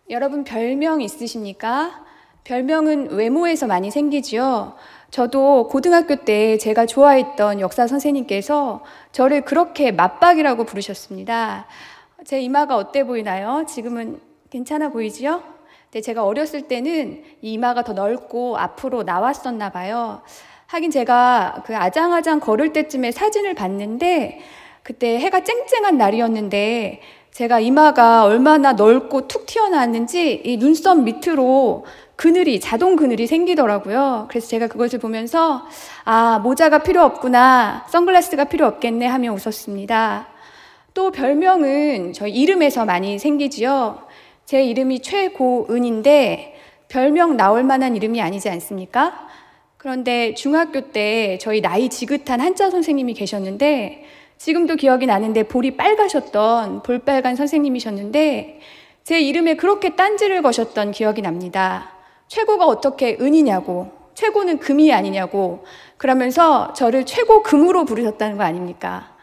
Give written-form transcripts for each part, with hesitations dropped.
여러분 별명 있으십니까? 별명은 외모에서 많이 생기지요. 저도 고등학교 때 제가 좋아했던 역사 선생님께서 저를 그렇게 맞박이라고 부르셨습니다. 제 이마가 어때 보이나요? 지금은 괜찮아 보이지요? 근데 제가 어렸을 때는 이 이마가 더 넓고 앞으로 나왔었나 봐요. 하긴 제가 그 아장아장 걸을 때쯤에 사진을 봤는데 그때 해가 쨍쨍한 날이었는데 제가 이마가 얼마나 넓고 툭 튀어나왔는지 이 눈썹 밑으로 그늘이, 자동 그늘이 생기더라고요. 그래서 제가 그것을 보면서 아, 모자가 필요 없구나, 선글라스가 필요 없겠네 하며 웃었습니다. 또 별명은 저희 이름에서 많이 생기지요. 제 이름이 최고은인데 별명 나올 만한 이름이 아니지 않습니까? 그런데 중학교 때 저희 나이 지긋한 한자 선생님이 계셨는데 지금도 기억이 나는데 볼이 빨가셨던 볼빨간 선생님이셨는데 제 이름에 그렇게 딴지를 거셨던 기억이 납니다. 최고가 어떻게 은이냐고, 최고는 금이 아니냐고 그러면서 저를 최고금으로 부르셨다는 거 아닙니까?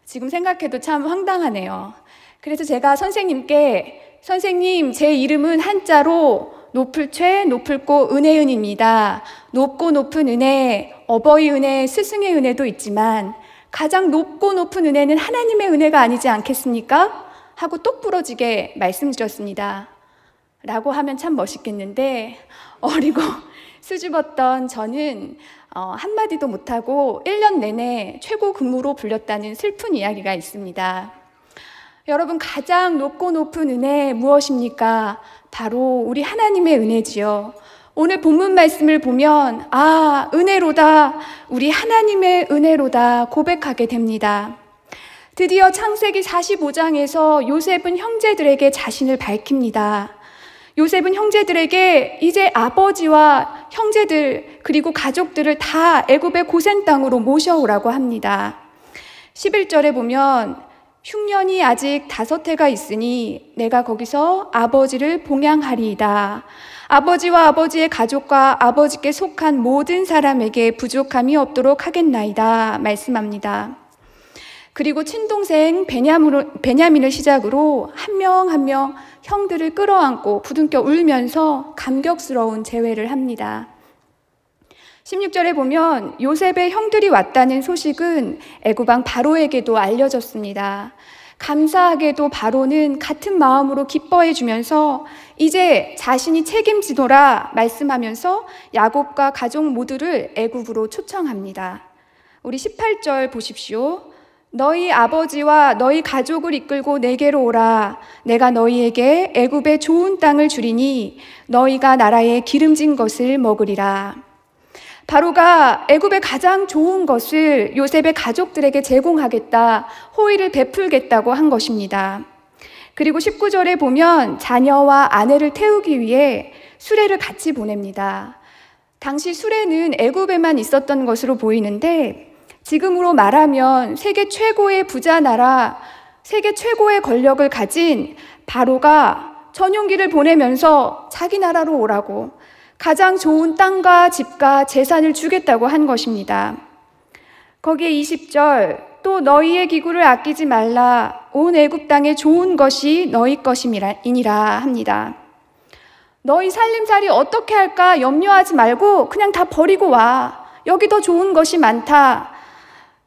지금 생각해도 참 황당하네요. 그래서 제가 선생님께 선생님, 제 이름은 한자로 높을 최, 높을 고, 은혜은입니다. 높고 높은 은혜, 어버이 은혜, 스승의 은혜도 있지만 가장 높고 높은 은혜는 하나님의 은혜가 아니지 않겠습니까? 하고 똑 부러지게 말씀드렸습니다. 라고 하면 참 멋있겠는데 어리고 수줍었던 저는 한마디도 못하고 1년 내내 최고금으로 불렸다는 슬픈 이야기가 있습니다. 여러분, 가장 높고 높은 은혜 무엇입니까? 바로 우리 하나님의 은혜지요. 오늘 본문 말씀을 보면 아, 은혜로다, 우리 하나님의 은혜로다 고백하게 됩니다. 드디어 창세기 45장에서 요셉은 형제들에게 자신을 밝힙니다. 요셉은 형제들에게 이제 아버지와 형제들 그리고 가족들을 다 애굽의 고센 땅으로 모셔오라고 합니다. 11절에 보면 흉년이 아직 5해가 있으니 내가 거기서 아버지를 봉양하리이다. 아버지와 아버지의 가족과 아버지께 속한 모든 사람에게 부족함이 없도록 하겠나이다 말씀합니다. 그리고 친동생 베냐민을 시작으로 한 명 한 명 형들을 끌어안고 부둥켜 울면서 감격스러운 제외를 합니다. 16절에 보면 요셉의 형들이 왔다는 소식은 애굽왕 바로에게도 알려졌습니다. 감사하게도 바로는 같은 마음으로 기뻐해 주면서 이제 자신이 책임지노라 말씀하면서 야곱과 가족 모두를 애굽으로 초청합니다. 우리 18절 보십시오. 너희 아버지와 너희 가족을 이끌고 내게로 오라. 내가 너희에게 애굽의 좋은 땅을 주리니 너희가 나라의 기름진 것을 먹으리라. 바로가 애굽의 가장 좋은 것을 요셉의 가족들에게 제공하겠다, 호의를 베풀겠다고 한 것입니다. 그리고 19절에 보면 자녀와 아내를 태우기 위해 수레를 같이 보냅니다. 당시 수레는 애굽에만 있었던 것으로 보이는데 지금으로 말하면 세계 최고의 부자 나라, 세계 최고의 권력을 가진 바로가 전용기를 보내면서 자기 나라로 오라고 가장 좋은 땅과 집과 재산을 주겠다고 한 것입니다. 거기에 20절 또 너희의 기구를 아끼지 말라. 온 애굽 땅에 좋은 것이 너희 것이니라 합니다. 너희 살림살이 어떻게 할까 염려하지 말고 그냥 다 버리고 와. 여기 더 좋은 것이 많다.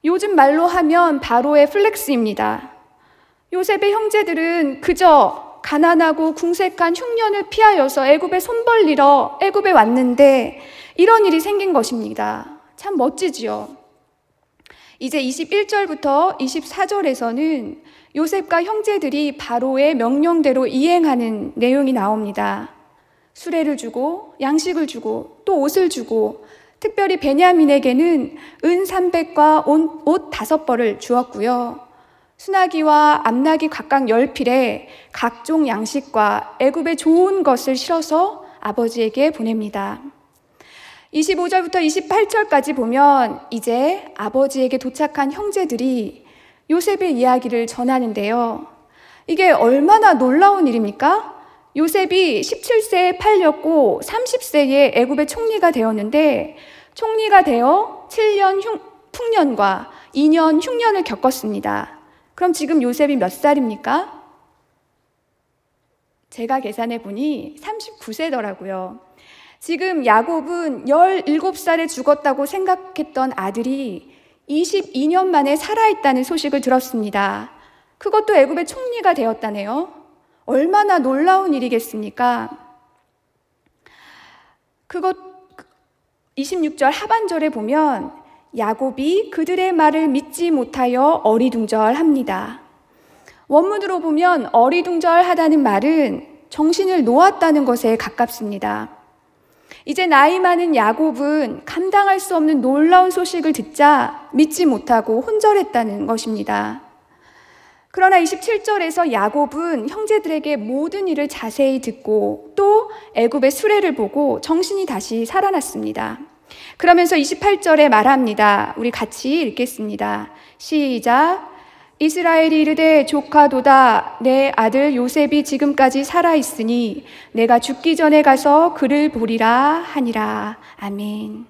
요즘 말로 하면 바로의 플렉스입니다. 요셉의 형제들은 그저 가난하고 궁색한 흉년을 피하여서 애굽에 손 벌리러 애굽에 왔는데 이런 일이 생긴 것입니다. 참 멋지지요. 이제 21절부터 24절에서는 요셉과 형제들이 바로의 명령대로 이행하는 내용이 나옵니다. 수레를 주고 양식을 주고 또 옷을 주고 특별히 베냐민에게는 은 300과 옷 5벌을 주었고요. 수나기와 암나기 각각 10필에 각종 양식과 애굽의 좋은 것을 실어서 아버지에게 보냅니다. 25절부터 28절까지 보면 이제 아버지에게 도착한 형제들이 요셉의 이야기를 전하는데요. 이게 얼마나 놀라운 일입니까? 요셉이 17세에 팔렸고 30세에 애굽의 총리가 되었는데 총리가 되어 7년 풍년과 2년 흉년을 겪었습니다. 그럼 지금 요셉이 몇 살입니까? 제가 계산해 보니 39세더라고요. 지금 야곱은 17살에 죽었다고 생각했던 아들이 22년 만에 살아있다는 소식을 들었습니다. 그것도 애굽의 총리가 되었다네요. 얼마나 놀라운 일이겠습니까? 26절 하반절에 보면 야곱이 그들의 말을 믿지 못하여 어리둥절합니다. 원문으로 보면 어리둥절하다는 말은 정신을 놓았다는 것에 가깝습니다. 이제 나이 많은 야곱은 감당할 수 없는 놀라운 소식을 듣자 믿지 못하고 혼절했다는 것입니다. 그러나 27절에서 야곱은 형제들에게 모든 일을 자세히 듣고 또 애굽의 수레를 보고 정신이 다시 살아났습니다. 그러면서 28절에 말합니다. 우리 같이 읽겠습니다. 시작. 이스라엘이 이르되 조카도다 내 아들 요셉이 지금까지 살아있으니 내가 죽기 전에 가서 그를 보리라 하니라. 아멘.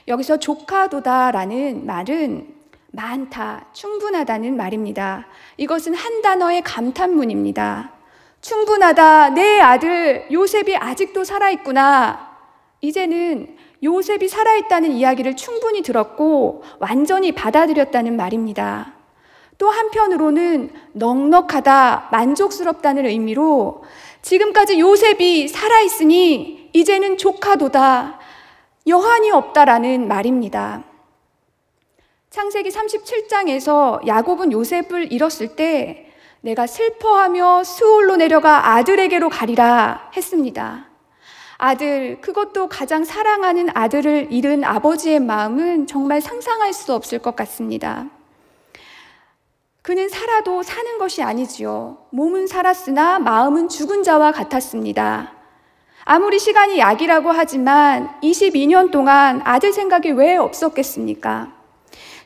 여기서 조카도다라는 말은 많다, 충분하다는 말입니다. 이것은 한 단어의 감탄문입니다. 충분하다, 내 아들 요셉이 아직도 살아있구나. 이제는 요셉이 살아있다는 이야기를 충분히 들었고 완전히 받아들였다는 말입니다. 또 한편으로는 넉넉하다, 만족스럽다는 의미로 지금까지 요셉이 살아있으니 이제는 조카도다, 여한이 없다라는 말입니다. 창세기 37장에서 야곱은 요셉을 잃었을 때 내가 슬퍼하며 스올로 내려가 아들에게로 가리라 했습니다. 아들, 그것도 가장 사랑하는 아들을 잃은 아버지의 마음은 정말 상상할 수 없을 것 같습니다. 그는 살아도 사는 것이 아니지요. 몸은 살았으나 마음은 죽은 자와 같았습니다. 아무리 시간이 약이라고 하지만 22년 동안 아들 생각이 왜 없었겠습니까?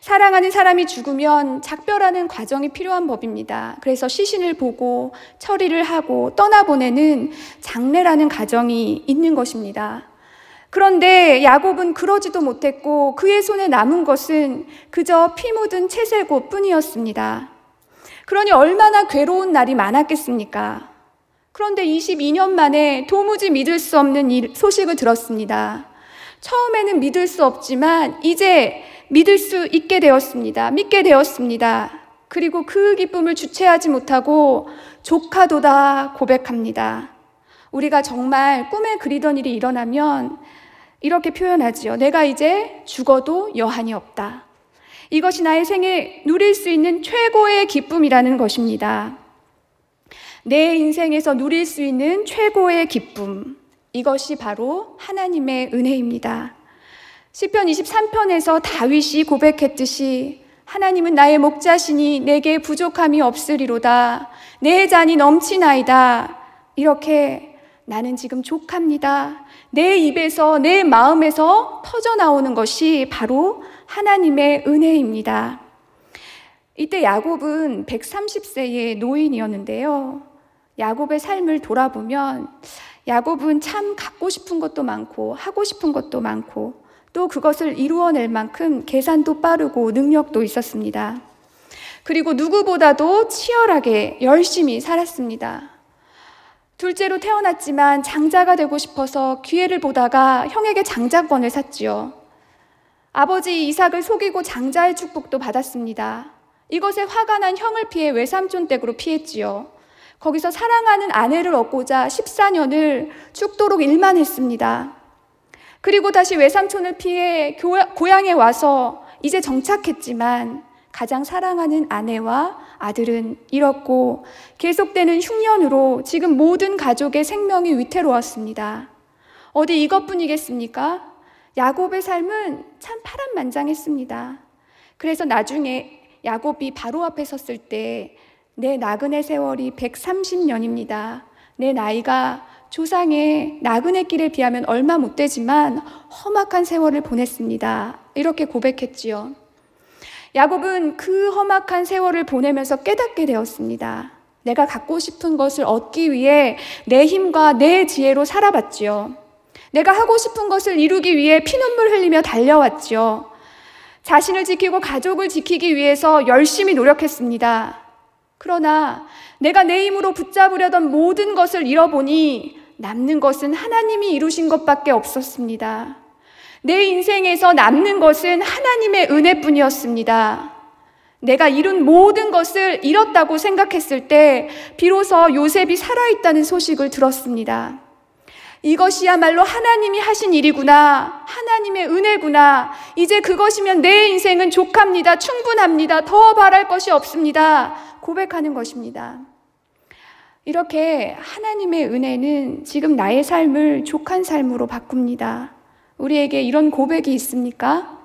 사랑하는 사람이 죽으면 작별하는 과정이 필요한 법입니다. 그래서 시신을 보고 처리를 하고 떠나보내는 장례라는 과정이 있는 것입니다. 그런데 야곱은 그러지도 못했고 그의 손에 남은 것은 그저 피 묻은 채색옷 뿐이었습니다. 그러니 얼마나 괴로운 날이 많았겠습니까? 그런데 22년 만에 도무지 믿을 수 없는 소식을 들었습니다. 처음에는 믿을 수 없지만 이제 믿을 수 있게 되었습니다. 믿게 되었습니다. 그리고 그 기쁨을 주체하지 못하고 조카도다 고백합니다. 우리가 정말 꿈에 그리던 일이 일어나면 이렇게 표현하지요. 내가 이제 죽어도 여한이 없다. 이것이 나의 생에 누릴 수 있는 최고의 기쁨이라는 것입니다. 내 인생에서 누릴 수 있는 최고의 기쁨, 이것이 바로 하나님의 은혜입니다. 시편 23편에서 다윗이 고백했듯이 하나님은 나의 목자시니 내게 부족함이 없으리로다. 내 잔이 넘치나이다. 이렇게 나는 지금 족합니다. 내 입에서 내 마음에서 터져나오는 것이 바로 하나님의 은혜입니다. 이때 야곱은 130세의 노인이었는데요. 야곱의 삶을 돌아보면 야곱은 참 갖고 싶은 것도 많고 하고 싶은 것도 많고 또 그것을 이루어낼 만큼 계산도 빠르고 능력도 있었습니다. 그리고 누구보다도 치열하게 열심히 살았습니다. 둘째로 태어났지만 장자가 되고 싶어서 기회를 보다가 형에게 장자권을 샀지요. 아버지 이삭을 속이고 장자의 축복도 받았습니다. 이것에 화가 난 형을 피해 외삼촌 댁으로 피했지요. 거기서 사랑하는 아내를 얻고자 14년을 죽도록 일만 했습니다. 그리고 다시 외삼촌을 피해 고향에 와서 이제 정착했지만 가장 사랑하는 아내와 아들은 잃었고 계속되는 흉년으로 지금 모든 가족의 생명이 위태로웠습니다. 어디 이것뿐이겠습니까? 야곱의 삶은 참 파란만장했습니다. 그래서 나중에 야곱이 바로 앞에 섰을 때 내 나그네 세월이 130년입니다. 내 나이가 조상의 나그네 길에 비하면 얼마 못 되지만 험악한 세월을 보냈습니다. 이렇게 고백했지요. 야곱은 그 험악한 세월을 보내면서 깨닫게 되었습니다. 내가 갖고 싶은 것을 얻기 위해 내 힘과 내 지혜로 살아봤지요. 내가 하고 싶은 것을 이루기 위해 피눈물 흘리며 달려왔지요. 자신을 지키고 가족을 지키기 위해서 열심히 노력했습니다. 그러나 내가 내 힘으로 붙잡으려던 모든 것을 잃어보니 남는 것은 하나님이 이루신 것밖에 없었습니다. 내 인생에서 남는 것은 하나님의 은혜뿐이었습니다. 내가 이룬 모든 것을 잃었다고 생각했을 때 비로소 요셉이 살아있다는 소식을 들었습니다. 이것이야말로 하나님이 하신 일이구나, 하나님의 은혜구나, 이제 그것이면 내 인생은 족합니다, 충분합니다, 더 바랄 것이 없습니다 고백하는 것입니다. 이렇게 하나님의 은혜는 지금 나의 삶을 족한 삶으로 바꿉니다. 우리에게 이런 고백이 있습니까?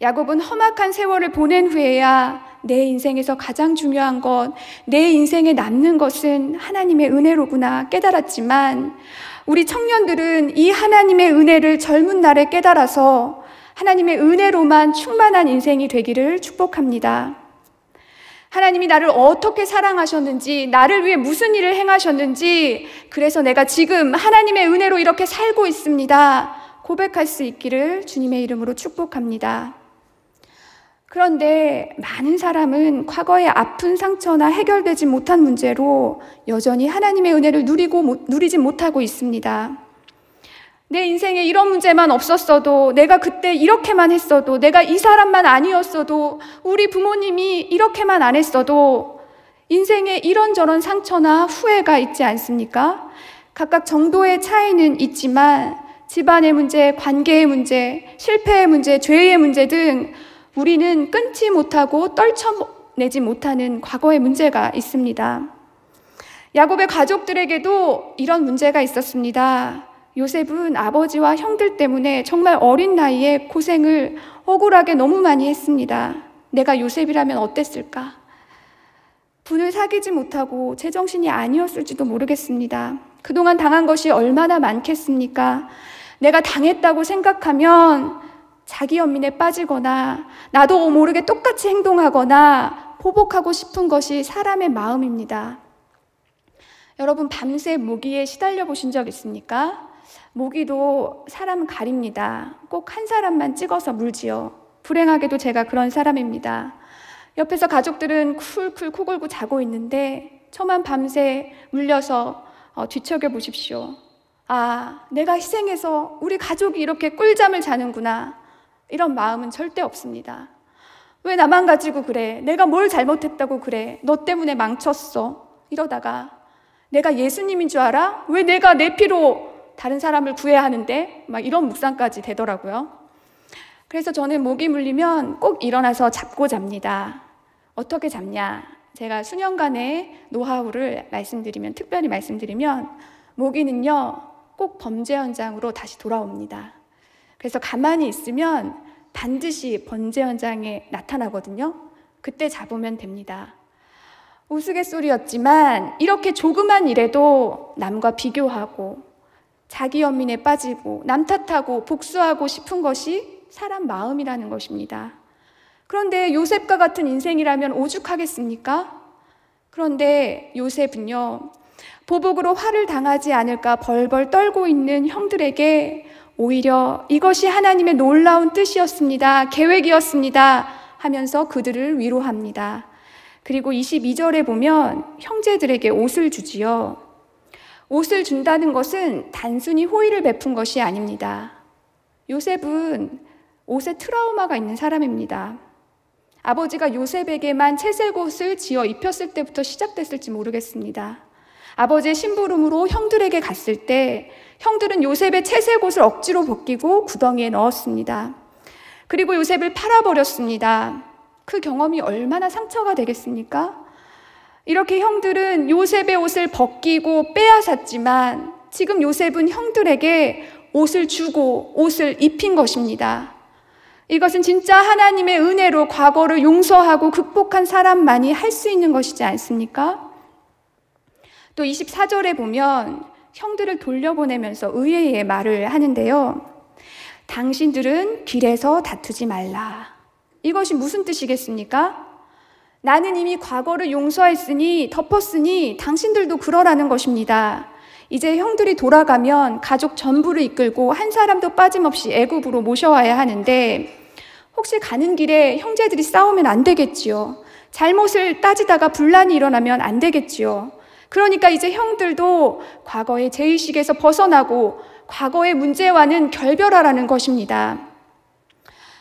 야곱은 험악한 세월을 보낸 후에야 내 인생에서 가장 중요한 것, 내 인생에 남는 것은 하나님의 은혜로구나 깨달았지만, 우리 청년들은 이 하나님의 은혜를 젊은 날에 깨달아서 하나님의 은혜로만 충만한 인생이 되기를 축복합니다. 하나님이 나를 어떻게 사랑하셨는지, 나를 위해 무슨 일을 행하셨는지, 그래서 내가 지금 하나님의 은혜로 이렇게 살고 있습니다 고백할 수 있기를 주님의 이름으로 축복합니다. 그런데 많은 사람은 과거의 아픈 상처나 해결되지 못한 문제로 여전히 하나님의 은혜를 누리지 못하고 있습니다. 내 인생에 이런 문제만 없었어도, 내가 그때 이렇게만 했어도, 내가 이 사람만 아니었어도, 우리 부모님이 이렇게만 안 했어도, 인생에 이런저런 상처나 후회가 있지 않습니까? 각각 정도의 차이는 있지만 집안의 문제, 관계의 문제, 실패의 문제, 죄의 문제 등 우리는 끊지 못하고 떨쳐내지 못하는 과거의 문제가 있습니다. 야곱의 가족들에게도 이런 문제가 있었습니다. 요셉은 아버지와 형들 때문에 정말 어린 나이에 고생을 억울하게 너무 많이 했습니다. 내가 요셉이라면 어땠을까? 분을 사귀지 못하고 제정신이 아니었을지도 모르겠습니다. 그동안 당한 것이 얼마나 많겠습니까? 내가 당했다고 생각하면 자기 연민에 빠지거나 나도 모르게 똑같이 행동하거나 보복하고 싶은 것이 사람의 마음입니다. 여러분, 밤새 모기에 시달려 보신 적 있습니까? 모기도 사람은 가립니다. 꼭 한 사람만 찍어서 물지요. 불행하게도 제가 그런 사람입니다. 옆에서 가족들은 쿨쿨 코 골고 자고 있는데 저만 밤새 물려서 뒤척여 보십시오. 아, 내가 희생해서 우리 가족이 이렇게 꿀잠을 자는구나. 이런 마음은 절대 없습니다. 왜 나만 가지고 그래? 내가 뭘 잘못했다고 그래? 너 때문에 망쳤어. 이러다가 내가 예수님인 줄 알아? 왜 내가 내 피로 다른 사람을 구해야 하는데? 막 이런 묵상까지 되더라고요. 그래서 저는 모기 물리면 꼭 일어나서 잡고 잡니다. 어떻게 잡냐? 제가 수년간의 노하우를 특별히 말씀드리면 모기는요, 꼭 범죄 현장으로 다시 돌아옵니다. 그래서 가만히 있으면 반드시 범죄 현장에 나타나거든요. 그때 잡으면 됩니다. 우스갯소리였지만 이렇게 조그만 일에도 남과 비교하고 자기 연민에 빠지고 남 탓하고 복수하고 싶은 것이 사람 마음이라는 것입니다. 그런데 요셉과 같은 인생이라면 오죽하겠습니까? 그런데 요셉은요, 보복으로 화를 당하지 않을까 벌벌 떨고 있는 형들에게 오히려 이것이 하나님의 놀라운 뜻이었습니다, 계획이었습니다 하면서 그들을 위로합니다. 그리고 22절에 보면 형제들에게 옷을 주지요. 옷을 준다는 것은 단순히 호의를 베푼 것이 아닙니다. 요셉은 옷에 트라우마가 있는 사람입니다. 아버지가 요셉에게만 채색 옷을 지어 입혔을 때부터 시작됐을지 모르겠습니다. 아버지의 심부름으로 형들에게 갔을 때 형들은 요셉의 채색 옷을 억지로 벗기고 구덩이에 넣었습니다. 그리고 요셉을 팔아버렸습니다. 그 경험이 얼마나 상처가 되겠습니까? 이렇게 형들은 요셉의 옷을 벗기고 빼앗았지만 지금 요셉은 형들에게 옷을 주고 옷을 입힌 것입니다. 이것은 진짜 하나님의 은혜로 과거를 용서하고 극복한 사람만이 할 수 있는 것이지 않습니까? 또 24절에 보면 형들을 돌려보내면서 의외의 말을 하는데요. 당신들은 길에서 다투지 말라. 이것이 무슨 뜻이겠습니까? 나는 이미 과거를 용서했으니, 덮었으니 당신들도 그러라는 것입니다. 이제 형들이 돌아가면 가족 전부를 이끌고 한 사람도 빠짐없이 애굽으로 모셔와야 하는데 혹시 가는 길에 형제들이 싸우면 안 되겠지요. 잘못을 따지다가 분란이 일어나면 안 되겠지요. 그러니까 이제 형들도 과거의 죄의식에서 벗어나고 과거의 문제와는 결별하라는 것입니다.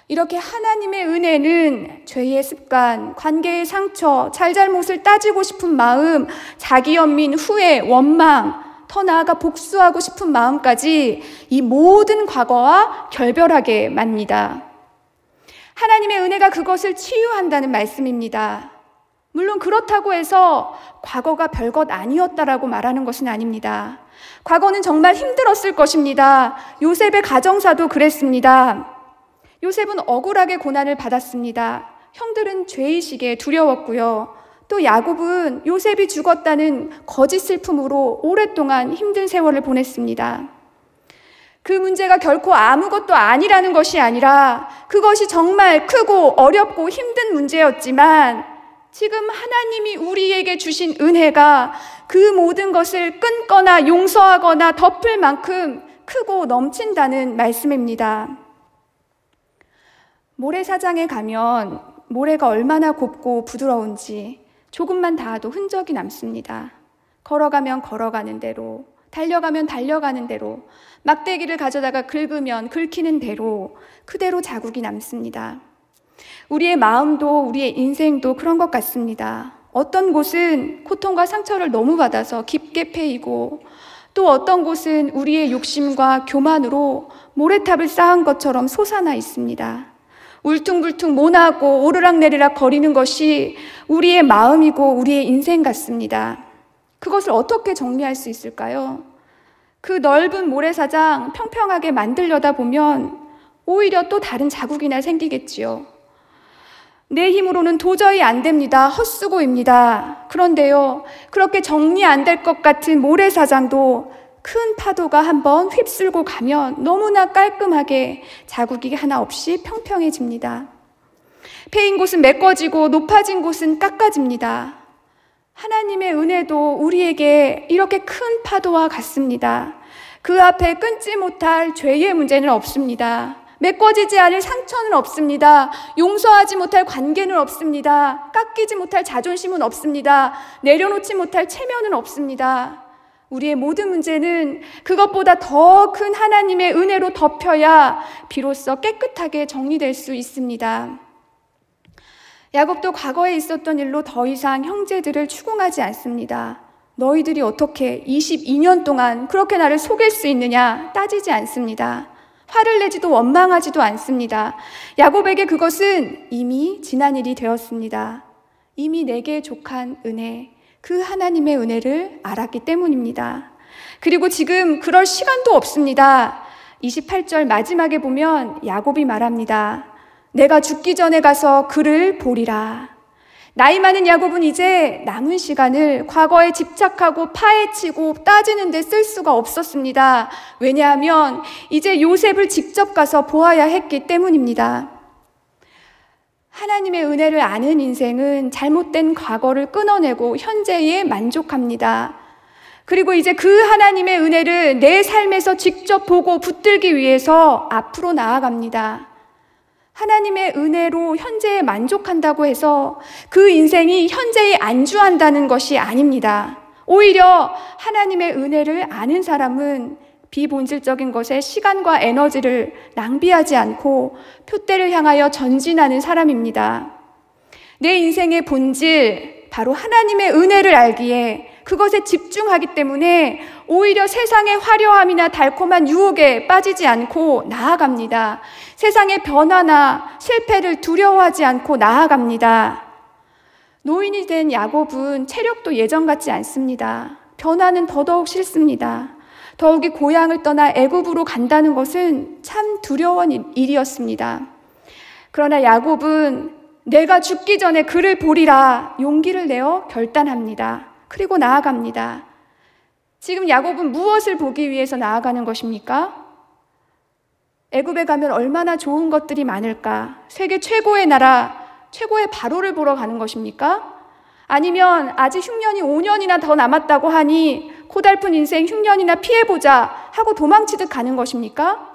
이렇게 하나님의 은혜는 죄의 습관, 관계의 상처, 잘잘못을 따지고 싶은 마음, 자기 연민, 후회, 원망, 더 나아가 복수하고 싶은 마음까지 이 모든 과거와 결별하게 맙니다. 하나님의 은혜가 그것을 치유한다는 말씀입니다. 물론 그렇다고 해서 과거가 별것 아니었다라고 말하는 것은 아닙니다. 과거는 정말 힘들었을 것입니다. 요셉의 가정사도 그랬습니다. 요셉은 억울하게 고난을 받았습니다. 형들은 죄의식에 두려웠고요. 또 야곱은 요셉이 죽었다는 거짓 슬픔으로 오랫동안 힘든 세월을 보냈습니다. 그 문제가 결코 아무것도 아니라는 것이 아니라 그것이 정말 크고 어렵고 힘든 문제였지만 지금 하나님이 우리에게 주신 은혜가 그 모든 것을 끊거나 용서하거나 덮을 만큼 크고 넘친다는 말씀입니다. 모래사장에 가면 모래가 얼마나 곱고 부드러운지 조금만 닿아도 흔적이 남습니다. 걸어가면 걸어가는 대로, 달려가면 달려가는 대로, 막대기를 가져다가 긁으면 긁히는 대로 그대로 자국이 남습니다. 우리의 마음도 우리의 인생도 그런 것 같습니다. 어떤 곳은 고통과 상처를 너무 받아서 깊게 패이고 또 어떤 곳은 우리의 욕심과 교만으로 모래탑을 쌓은 것처럼 솟아나 있습니다. 울퉁불퉁 모나고 오르락내리락 거리는 것이 우리의 마음이고 우리의 인생 같습니다. 그것을 어떻게 정리할 수 있을까요? 그 넓은 모래사장 평평하게 만들려다 보면 오히려 또 다른 자국이나 생기겠지요. 내 힘으로는 도저히 안 됩니다. 헛수고입니다. 그런데요, 그렇게 정리 안 될 것 같은 모래사장도 큰 파도가 한번 휩쓸고 가면 너무나 깔끔하게 자국이 하나 없이 평평해집니다. 패인 곳은 메꿔지고 높아진 곳은 깎아집니다. 하나님의 은혜도 우리에게 이렇게 큰 파도와 같습니다. 그 앞에 끊지 못할 죄의 문제는 없습니다. 메꿔지지 않을 상처는 없습니다. 용서하지 못할 관계는 없습니다. 깎이지 못할 자존심은 없습니다. 내려놓지 못할 체면은 없습니다. 우리의 모든 문제는 그것보다 더 큰 하나님의 은혜로 덮여야 비로소 깨끗하게 정리될 수 있습니다. 야곱도 과거에 있었던 일로 더 이상 형제들을 추궁하지 않습니다. 너희들이 어떻게 22년 동안 그렇게 나를 속일 수 있느냐 따지지 않습니다. 화를 내지도 원망하지도 않습니다. 야곱에게 그것은 이미 지난 일이 되었습니다. 이미 내게 족한 은혜, 그 하나님의 은혜를 알았기 때문입니다. 그리고 지금 그럴 시간도 없습니다. 28절 마지막에 보면 야곱이 말합니다. 내가 죽기 전에 가서 그를 보리라. 나이 많은 야곱은 이제 남은 시간을 과거에 집착하고 파헤치고 따지는 데 쓸 수가 없었습니다. 왜냐하면 이제 요셉을 직접 가서 보아야 했기 때문입니다. 하나님의 은혜를 아는 인생은 잘못된 과거를 끊어내고 현재에 만족합니다. 그리고 이제 그 하나님의 은혜를 내 삶에서 직접 보고 붙들기 위해서 앞으로 나아갑니다. 하나님의 은혜로 현재에 만족한다고 해서 그 인생이 현재에 안주한다는 것이 아닙니다. 오히려 하나님의 은혜를 아는 사람은 비본질적인 것에 시간과 에너지를 낭비하지 않고 표대를 향하여 전진하는 사람입니다. 내 인생의 본질, 바로 하나님의 은혜를 알기에 그것에 집중하기 때문에 오히려 세상의 화려함이나 달콤한 유혹에 빠지지 않고 나아갑니다. 세상의 변화나 실패를 두려워하지 않고 나아갑니다. 노인이 된 야곱은 체력도 예전 같지 않습니다. 변화는 더더욱 싫습니다. 더욱이 고향을 떠나 애굽으로 간다는 것은 참 두려운 일이었습니다. 그러나 야곱은 내가 죽기 전에 그를 보리라 용기를 내어 결단합니다. 그리고 나아갑니다. 지금 야곱은 무엇을 보기 위해서 나아가는 것입니까? 애굽에 가면 얼마나 좋은 것들이 많을까? 세계 최고의 나라, 최고의 바로를 보러 가는 것입니까? 아니면 아직 흉년이 5년이나 더 남았다고 하니 고달픈 인생 흉년이나 피해보자 하고 도망치듯 가는 것입니까?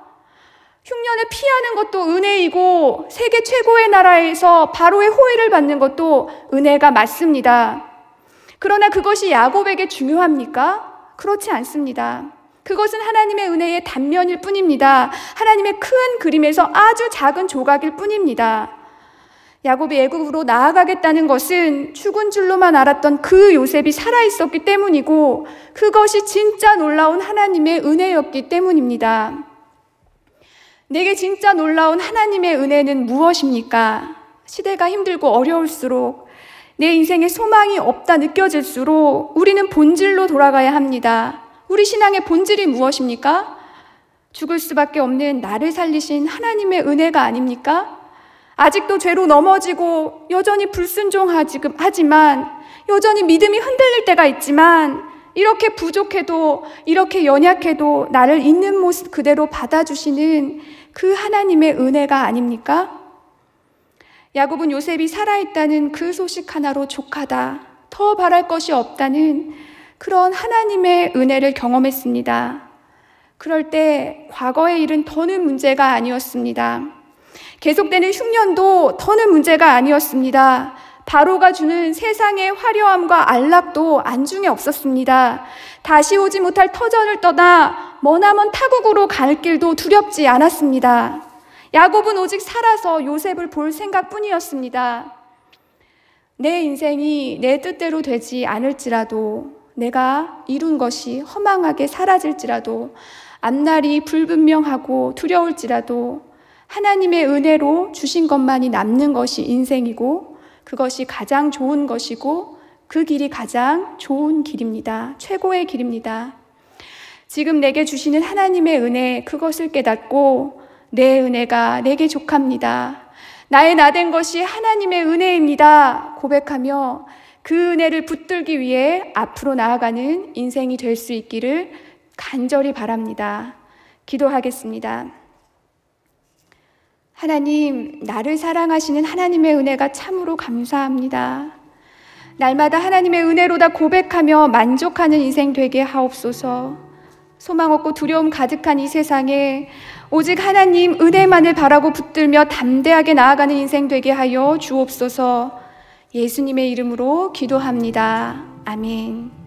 흉년을 피하는 것도 은혜이고 세계 최고의 나라에서 바로의 호의를 받는 것도 은혜가 맞습니다. 그러나 그것이 야곱에게 중요합니까? 그렇지 않습니다. 그것은 하나님의 은혜의 단면일 뿐입니다. 하나님의 큰 그림에서 아주 작은 조각일 뿐입니다. 야곱이 애굽으로 나아가겠다는 것은 죽은 줄로만 알았던 그 요셉이 살아있었기 때문이고 그것이 진짜 놀라운 하나님의 은혜였기 때문입니다. 내게 진짜 놀라운 하나님의 은혜는 무엇입니까? 시대가 힘들고 어려울수록 내 인생에 소망이 없다 느껴질수록 우리는 본질로 돌아가야 합니다. 우리 신앙의 본질이 무엇입니까? 죽을 수밖에 없는 나를 살리신 하나님의 은혜가 아닙니까? 아직도 죄로 넘어지고 여전히 불순종하지만 여전히 믿음이 흔들릴 때가 있지만 이렇게 부족해도 이렇게 연약해도 나를 있는 모습 그대로 받아주시는 그 하나님의 은혜가 아닙니까? 야곱은 요셉이 살아있다는 그 소식 하나로 족하다, 더 바랄 것이 없다는 그런 하나님의 은혜를 경험했습니다. 그럴 때 과거의 일은 더는 문제가 아니었습니다. 계속되는 흉년도 더는 문제가 아니었습니다. 바로가 주는 세상의 화려함과 안락도 안중에 없었습니다. 다시 오지 못할 터전을 떠나 머나먼 타국으로 갈 길도 두렵지 않았습니다. 야곱은 오직 살아서 요셉을 볼 생각뿐이었습니다. 내 인생이 내 뜻대로 되지 않을지라도, 내가 이룬 것이 허망하게 사라질지라도, 앞날이 불분명하고 두려울지라도 하나님의 은혜로 주신 것만이 남는 것이 인생이고 그것이 가장 좋은 것이고 그 길이 가장 좋은 길입니다. 최고의 길입니다. 지금 내게 주시는 하나님의 은혜, 그것을 깨닫고 내 은혜가 내게 족합니다. 나의 나된 것이 하나님의 은혜입니다. 고백하며 그 은혜를 붙들기 위해 앞으로 나아가는 인생이 될 수 있기를 간절히 바랍니다. 기도하겠습니다. 하나님, 나를 사랑하시는 하나님의 은혜가 참으로 감사합니다. 날마다 하나님의 은혜로다 고백하며 만족하는 인생 되게 하옵소서. 소망 없고 두려움 가득한 이 세상에 오직 하나님 은혜만을 바라고 붙들며 담대하게 나아가는 인생 되게 하여 주옵소서. 예수님의 이름으로 기도합니다. 아멘.